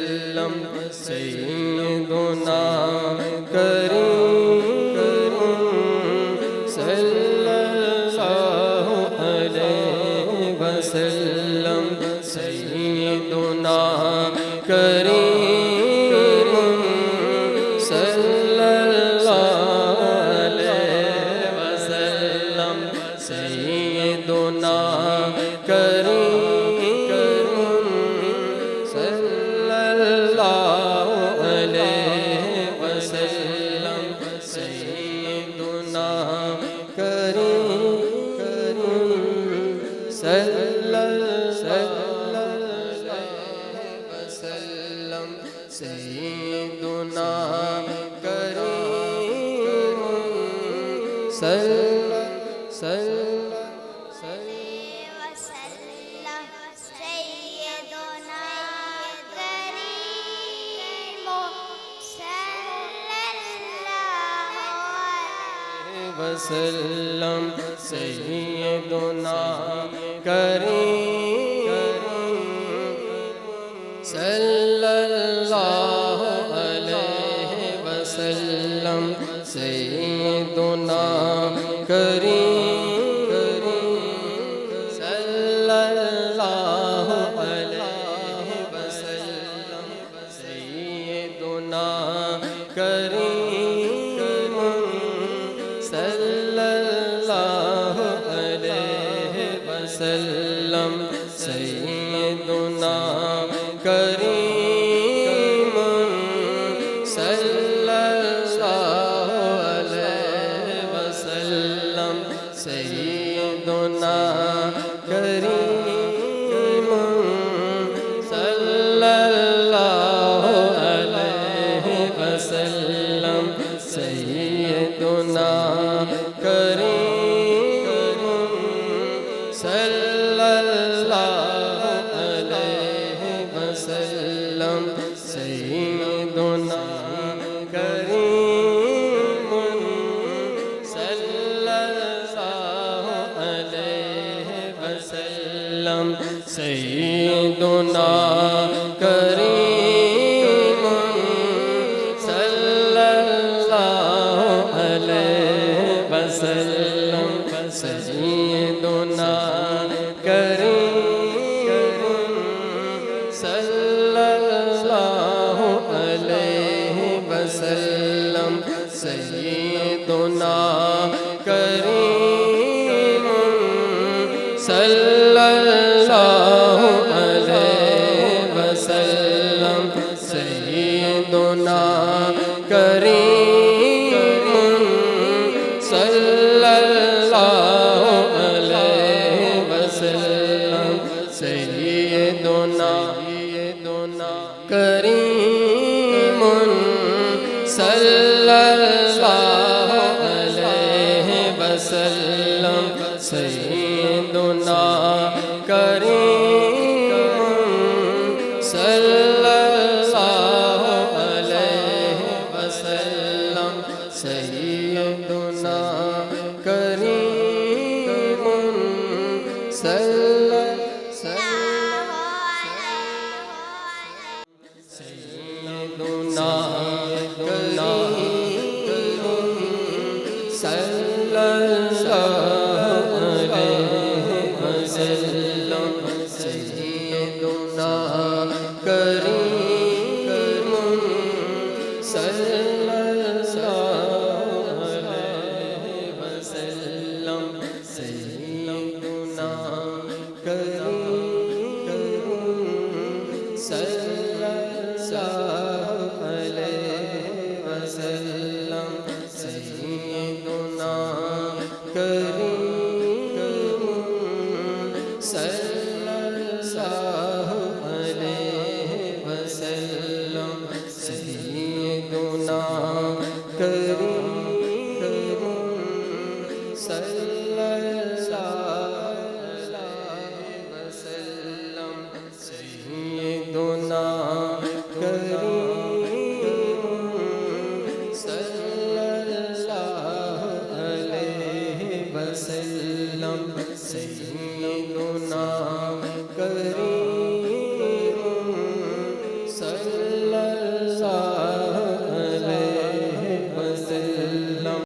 وسلم سیدنا کریم صلی اللہ علیہ وسلم سیدنا کریم صلی اللہ علیہ وسلم سیدنا کریم صلی اللہ علیہ وسلم سیدنا کریم صلی اللہ علیہ وسلم سیدنا کریم صلی وسلم سیدنا کریم صلی اللہ علیہ وسلم سیدنا کریم صلی اللہ علیہ وسلم سیدنا کریم صلی اللہ علیہ وسلم سیدنا کریم صلی اللہ علیہ وسلم سیدنا کریم صلی اللہ علیہ وسلم سیدنا کریم صلی اللہ علیہ وسلم سیدنا کریم صلی اللہ علیہ وسلم سیدنا کریم صلی اللہ علیہ وسلم سیدنا کریم صلی اللہ علیہ وسلم سیدنا کریم صلی اللہ علیہ وسلم سیدنا کریم صلی اللہ علیہ وسلم سیدنا کریم صلی اللہ علیہ وسلم سیدنا کریم صلی اللہ علیہ وسلم سیدنا کریم صلی سیدنا